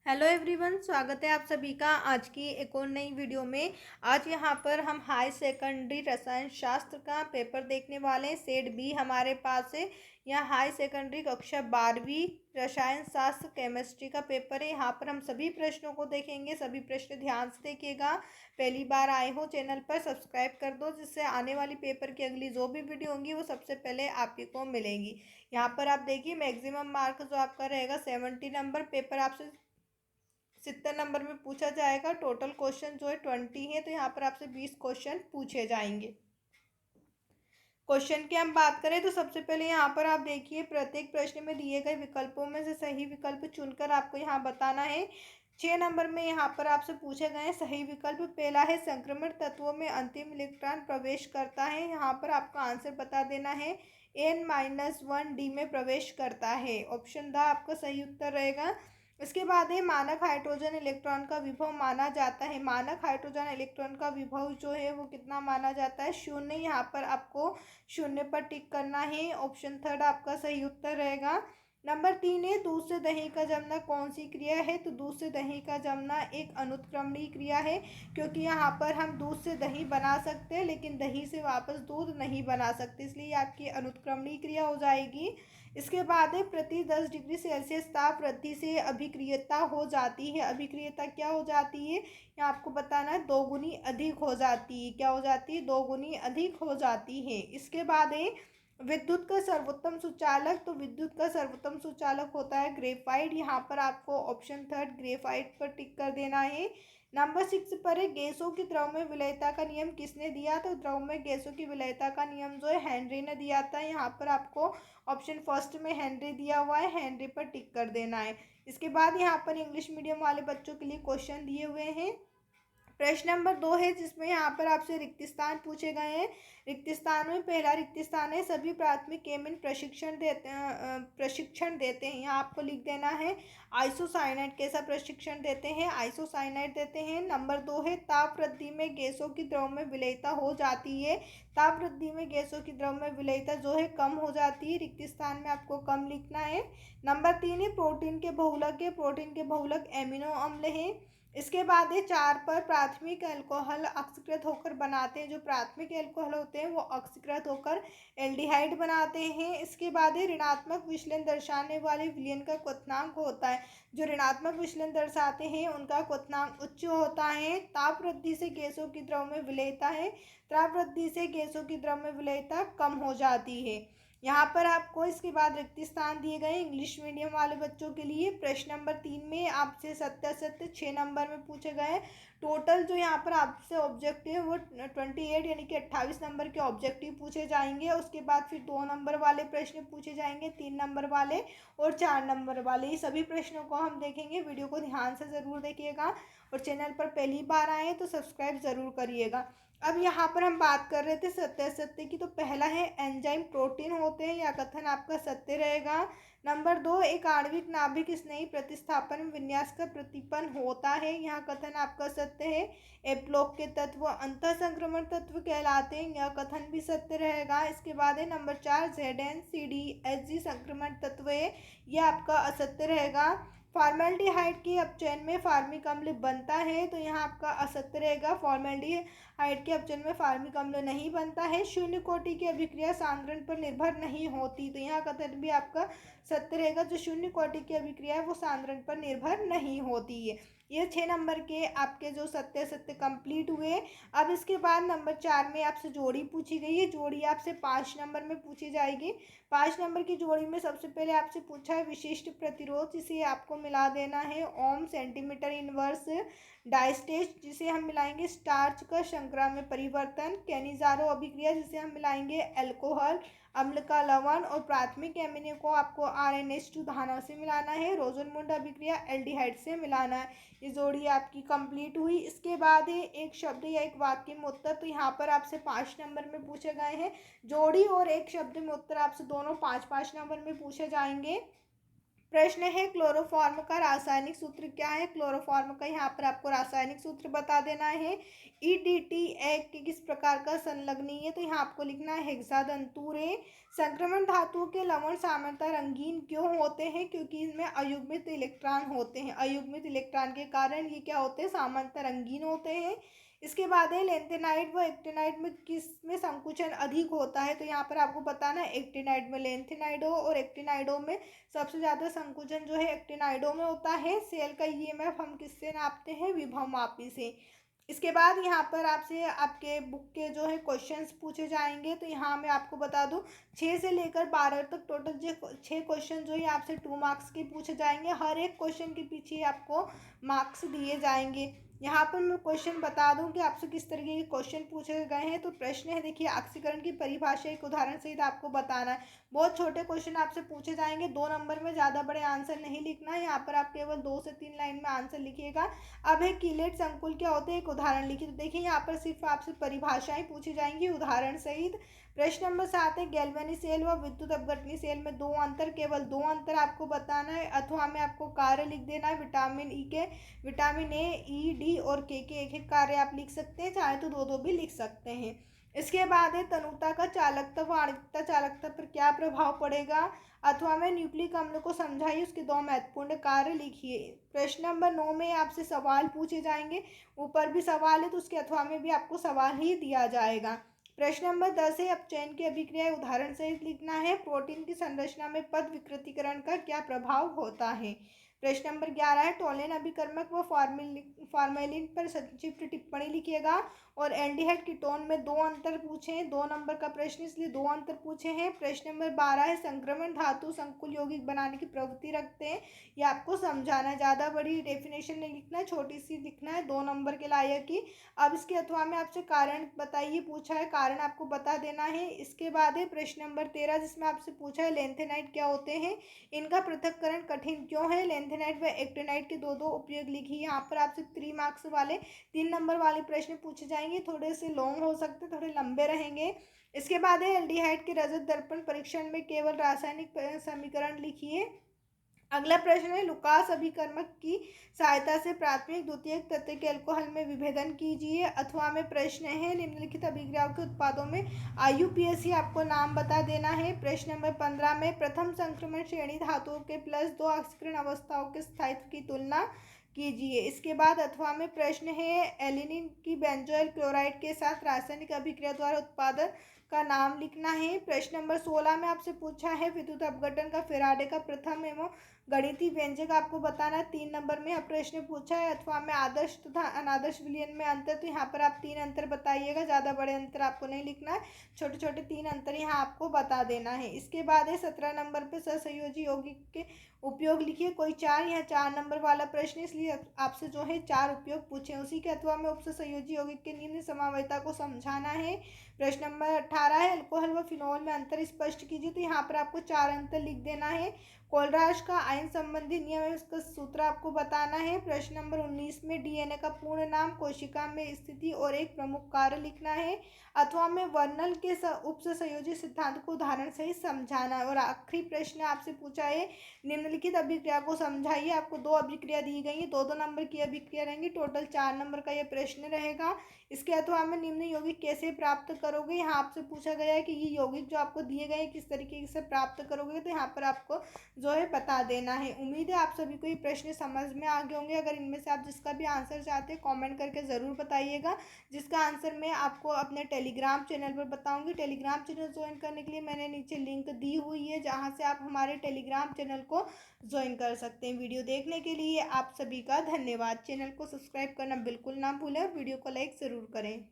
Hello everyone, स्वागत है आप सभी का आज की एक और नई वीडियो में। आज यहाँ पर हम हाई सेकेंडरी रसायन शास्त्र का पेपर देखने वाले हैं। सेट बी हमारे पास है। यहाँ हाई सेकेंडरी कक्षा 12वीं रसायन शास्त्र केमिस्ट्री का पेपर है। यहाँ पर हम सभी प्रश्नों को देखेंगे। सभी प्रश्न ध्यान से देखिएगा। पहली बार आए हो चैनल पर सब्सक्राइब कर दो, जिससे आने वाली पेपर की अगली जो भी वीडियो होंगी वो सबसे पहले आप ही को मिलेंगी। यहाँ पर आप देखिए, मैक्सिमम मार्क जो आपका रहेगा 70 नंबर। पेपर आपसे 70 नंबर में पूछा जाएगा। टोटल क्वेश्चन जो है 20 है, तो यहाँ पर आपसे 20 क्वेश्चन पूछे जाएंगे। क्वेश्चन की हम बात करें तो सबसे पहले यहाँ पर आप देखिए, प्रत्येक प्रश्न में दिए गए विकल्पों में से सही विकल्प चुनकर आपको यहाँ बताना है। 6 नंबर में यहाँ पर आपसे पूछे गए सही विकल्प। पहला है संक्रमण तत्वों में अंतिम इलेक्ट्रॉन प्रवेश करता है। यहाँ पर आपका आंसर बता देना है N-1 डी में प्रवेश करता है। ऑप्शन द आपका सही उत्तर रहेगा। इसके बाद है मानक हाइड्रोजन इलेक्ट्रॉन का विभव माना जाता है। मानक हाइड्रोजन इलेक्ट्रॉन का विभव जो है वो कितना माना जाता है? 0। यहाँ पर आपको 0 पर टिक करना है। ऑप्शन थर्ड आपका सही उत्तर रहेगा। नंबर 3 है दूध से दही का जमना कौन सी क्रिया है? तो दूध से दही का जमना एक अनुत्क्रमणीय क्रिया है, क्योंकि यहाँ पर हम दूध से दही बना सकते हैं लेकिन दही से वापस दूध नहीं बना सकते, इसलिए आपकी अनुत्क्रमणीय क्रिया हो जाएगी। इसके बाद है प्रति 10 डिग्री सेल्सियस ताप वृद्धि से अभिक्रियता हो जाती है। अभिक्रियता क्या हो जाती है? यहाँ आपको बताना है दोगुनी अधिक हो जाती है। क्या हो जाती है? दोगुनी अधिक हो जाती है। इसके बाद है विद्युत का सर्वोत्तम सुचालक। तो विद्युत का सर्वोत्तम सुचालक होता है ग्रेफाइट। यहाँ पर आपको ऑप्शन थर्ड ग्रेफाइट पर टिक कर देना है। नंबर 6 पर है गैसों की द्रव में विलयता का नियम किसने दिया? तो द्रव में गैसों की विलयता का नियम जो है हेनरी ने दिया था। यहाँ पर आपको ऑप्शन फर्स्ट में हेनरी दिया हुआ है, हेनरी पर टिक कर देना है। इसके बाद यहाँ पर इंग्लिश मीडियम वाले बच्चों के लिए क्वेश्चन दिए हुए हैं। प्रश्न नंबर 2 है, जिसमें यहाँ पर आपसे रिक्त स्थान पूछे गए हैं। रिक्त स्थान में पहला रिक्त स्थान है सभी प्राथमिक केमिन प्रशिक्षण देते हैं। यहाँ आपको लिख देना है आइसोसाइनाइड कैसा प्रशिक्षण देते हैं? आइसोसाइनाइड देते हैं। नंबर 2 है ताप वृद्धि में गैसों की द्रव में विलयता हो जाती है। ताप वृद्धि में गैसों की द्रव में विलयता जो है कम हो जाती है। रिक्त स्थान में आपको कम लिखना है। नंबर 3 है प्रोटीन के बहुलक है। प्रोटीन के बहुलक एमिनो अम्ल है। इसके बाद है 4 पर प्राथमिक अल्कोहल ऑक्सीकृत होकर बनाते हैं। जो प्राथमिक अल्कोहल होते हैं वो ऑक्सीकृत होकर एल्डिहाइड बनाते हैं। इसके बाद है ऋणात्मक विचलन दर्शाने वाले विलयन का क्वथनांक होता है। जो ऋणात्मक विचलन दर्शाते हैं उनका क्वथनांक उच्च होता है। ताप वृद्धि से गैसों की द्रव में विलयता है। ताप वृद्धि से गैसों की द्रव में विलयता कम हो जाती है। यहाँ पर आपको इसके बाद रिक्त स्थान दिए गए इंग्लिश मीडियम वाले बच्चों के लिए। प्रश्न नंबर 3 में आपसे सत्यासत्य 6 नंबर में पूछे गए। टोटल जो यहाँ पर आपसे ऑब्जेक्टिव वो 28 यानी कि 28 नंबर के ऑब्जेक्टिव पूछे जाएंगे। उसके बाद फिर 2 नंबर वाले प्रश्न पूछे जाएंगे, 3 नंबर वाले और 4 नंबर वाले। ये सभी प्रश्नों को हम देखेंगे। वीडियो को ध्यान से ज़रूर देखिएगा और चैनल पर पहली बार आए तो सब्सक्राइब ज़रूर करिएगा। अब यहाँ पर हम बात कर रहे थे सत्यासत्य की। तो पहला है एंजाइम प्रोटीन होते हैं, यह कथन आपका सत्य रहेगा। नंबर 2 एक आणविक नाभिक स्नेही प्रतिस्थापन विन्यास का प्रतिपन्न होता है, यह कथन आपका सत्य है। एप्लोक के तत्व अंतः संक्रमण तत्व कहलाते हैं, यह कथन भी सत्य रहेगा। इसके बाद है नंबर 4 ZnCdHg संक्रमण तत्व है, यह आपका असत्य रहेगा। फॉर्मेल्डिहाइड के अपचयन में फार्मिक अम्ल बनता है, तो यहाँ आपका असत्य रहेगा। फॉर्मेल्डिहाइड के अपचयन में फार्मिक अम्ल नहीं बनता है। शून्य कोटि की अभिक्रिया सांद्रण पर निर्भर नहीं होती, तो यहाँ कथन भी आपका सत्य रहेगा। जो शून्य कोटि की अभिक्रिया है वो सांद्रण पर निर्भर नहीं होती है। ये 6 नंबर के आपके जो सत्य सत्य कंप्लीट हुए। अब इसके बाद नंबर 4 में आपसे जोड़ी पूछी गई है। जोड़ी आपसे 5 नंबर में पूछी जाएगी। 5 नंबर की जोड़ी में सबसे पहले आपसे पूछा है विशिष्ट प्रतिरोध, जिसे आपको मिला देना है ओम सेंटीमीटर इनवर्स। डाइस्टेज जिसे हम मिलाएंगे स्टार्च का शर्करा में परिवर्तन। कैनिजारो अभिक्रिया जिसे हम मिलाएंगे अल्कोहल अम्ल का लवण। और प्राथमिक एमिनो को आपको RnH2 धाना से मिलाना है। रोजनमुंड अभिक्रिया एल्डिहाइड से मिलाना है। ये जोड़ी आपकी कंप्लीट हुई। इसके बाद है एक शब्द या एक वाक्य में उत्तर। तो यहाँ पर आपसे 5 नंबर में पूछे गए हैं। जोड़ी और एक शब्द में उत्तर आपसे दोनों 5-5 नंबर में पूछे जाएंगे। प्रश्न है क्लोरोफॉर्म का रासायनिक सूत्र क्या है। क्लोरोफॉर्म का यहाँ पर आपको रासायनिक सूत्र बता देना है। ईडीटी एक किस प्रकार का संलग्नीय है, तो यहाँ आपको लिखना है हेक्सातंतुर है। संक्रमण धातुओं के लवण सामान्यतः रंगीन क्यों होते हैं, क्योंकि इनमें अयुग्मित इलेक्ट्रॉन होते हैं। अयुग्मित इलेक्ट्रॉन के कारण ये क्या होते हैं, सामान्यतः रंगीन होते हैं। इसके बाद है लेंथेनाइड व एक्टिनाइड में किस में संकुचन अधिक होता है, तो यहाँ पर आपको बताना है एक्टिनाइड में लेंथेनाइडो और एक्टिनाइडो में सबसे ज़्यादा संकुचन जो है एक्टिनाइडो में होता है। सेल का ईएमएफ हम किससे नापते हैं, विभवमापी से। इसके बाद यहाँ पर आपसे आपके बुक के जो है क्वेश्चंस पूछे जाएंगे, तो यहाँ मैं आपको बता दूँ 6 से लेकर 12 तक टोटल जो 6 क्वेश्चन जो है आपसे 2 मार्क्स के पूछे जाएंगे। हर एक क्वेश्चन के पीछे आपको मार्क्स दिए जाएंगे। यहाँ पर मैं क्वेश्चन बता दूं कि आपसे किस तरीके के क्वेश्चन पूछे गए हैं। तो प्रश्न है, देखिए ऑक्सीकरण की परिभाषा एक उदाहरण सहित आपको बताना है। बहुत छोटे क्वेश्चन आपसे पूछे जाएंगे, 2 नंबर में, ज़्यादा बड़े आंसर नहीं लिखना है। यहाँ पर आप केवल 2 से 3 लाइन में आंसर लिखिएगा। अब है कीलेट संकुल क्या होते हैं, एक उदाहरण लिखिए। तो देखिए यहाँ पर सिर्फ आपसे परिभाषाएं पूछी जाएंगी उदाहरण सहित। प्रश्न नंबर 7 है गैल्वेनिक सेल व विद्युत अपघटनी सेल में 2 अंतर, केवल 2 अंतर आपको बताना है अथवा में आपको कार्य लिख देना है। विटामिन ई के, विटामिन ए, ई, डी और के एक एक कार्य आप लिख सकते हैं, चाहे तो 2 भी लिख सकते हैं। इसके बाद है तनुता का चालकता व आणविकता चालकता पर क्या प्रभाव पड़ेगा, अथवा में न्यूक्लिक अम्ल को समझाइए, उसके 2 महत्वपूर्ण कार्य लिखिए। प्रश्न नंबर 9 में आपसे सवाल पूछे जाएंगे, ऊपर भी सवाल है तो उसके अथवा में भी आपको सवाल ही दिया जाएगा। प्रश्न नंबर 10 है अपचयन की अभिक्रिया उदाहरण सहित लिखना है। प्रोटीन की संरचना में पद विकृतीकरण का क्या प्रभाव होता है। प्रश्न नंबर 11 है टोलेन अभिकर्मक व फॉर्मेलिन पर संक्षिप्त टिप्पणी लिखिएगा। और एल्डिहाइड कीटोन में 2 अंतर पूछे हैं, 2 नंबर का प्रश्न इसलिए 2 अंतर पूछे हैं। प्रश्न नंबर 12 है संक्रमण धातु संकुल यौगिक बनाने की प्रवृत्ति रखते हैं, ये आपको समझाना है। ज़्यादा बड़ी डेफिनेशन नहीं लिखना है, छोटी सी लिखना है, 2 नंबर के लायक ही। अब इसके अथवा में आपसे कारण बताइए पूछा है, कारण आपको बता देना है। इसके बाद है प्रश्न नंबर 13 जिसमें आपसे पूछा है लेंथेनाइड क्या होते हैं, इनका पृथक्करण कठिन क्यों है। लेंथेनाइड व एक्टिनाइड के 2 उपयोग लिखिए। यहाँ पर आपसे 3 मार्क्स वाले 3 नंबर वाले प्रश्न पूछे जाएंगे, थोड़े से लॉन्ग हो सकते हैं, थोड़े लंबे रहेंगे। इसके बाद है एल्डिहाइड के रजत दर्पण परीक्षण में केवल रासायनिक समीकरण लिखिए। अगला प्रश्न है लुकास अभिकर्मक की सहायता से प्राथमिक द्वितीयक तत्व के अल्कोहल में विभेदन कीजिए। अथवा में प्रश्न है निम्नलिखित अभिक्रियाओं के उत्पादों में IUPAC आपको नाम बता देना है। प्रश्न नंबर 15 में प्रथम संक्रमण श्रेणी धातुओं के +2 ऑक्सीकरण अवस्थाओं के स्थायित्व की तुलना कीजिए। इसके बाद अथवा में प्रश्न है एलिनिन की बेंजोइल क्लोराइड के साथ रासायनिक अभिक्रिया द्वारा उत्पादन का नाम लिखना है। प्रश्न नंबर 16 में आपसे पूछा है विद्युत अपघटन का फेराडे का प्रथम एवं गणितीय व्यंजक आपको बताना। 3 नंबर में प्रश्न पूछा है अथवा में आदर्श तथा अनादर्श विलयन में अंतर, तो यहाँ पर आप 3 अंतर बताइएगा, ज़्यादा बड़े अंतर आपको नहीं लिखना है, छोटे छोटे 3 अंतर यहाँ आपको बता देना है। इसके बाद है 17 नंबर पे सहसंयोजी यौगिक के उपयोग लिखिए। कोई 4 या 4 नंबर वाला प्रश्न इसलिए आपसे जो है 4 उपयोग पूछे, उसी के अथवा में उपसंयोजी यौगिक के निम्न समवायता को समझाना है। प्रश्न नंबर 18 है अल्कोहल व फिनोल में अंतर स्पष्ट कीजिए, तो यहाँ पर आपको 4 अंतर लिख देना है। कोलराज का आयन संबंधी नियम है, उसका सूत्र आपको बताना है। प्रश्न नंबर 19 में DNA का पूर्ण नाम, कोशिका में स्थिति और एक प्रमुख कार्य लिखना है। अथवा में वर्नल के उपसंयोजी सिद्धांत को उदाहरण से ही समझाना। और आखिरी प्रश्न आपसे पूछा है निम्नलिखित अभिक्रिया को समझाइए। आपको 2 अभिक्रिया दी गई है, 2 नंबर की अभिक्रिया रहेंगी, टोटल 4 नंबर का यह प्रश्न रहेगा। इसके अथवा में निम्न यौगिक कैसे प्राप्त करोगे, यहाँ आपसे पूछा गया है कि ये यौगिक जो आपको दिए गए हैं किस तरीके से प्राप्त करोगे, तो यहाँ पर आपको जो है बता देना है। उम्मीद है आप सभी को ये प्रश्न समझ में आ गए होंगे। अगर इनमें से आप जिसका भी आंसर चाहते हैं कमेंट करके ज़रूर बताइएगा, जिसका आंसर मैं आपको अपने टेलीग्राम चैनल पर बताऊंगी। टेलीग्राम चैनल ज्वाइन करने के लिए मैंने नीचे लिंक दी हुई है, जहाँ से आप हमारे टेलीग्राम चैनल को ज्वाइन कर सकते हैं। वीडियो देखने के लिए आप सभी का धन्यवाद। चैनल को सब्सक्राइब करना बिल्कुल ना भूलें और वीडियो को लाइक ज़रूर करें।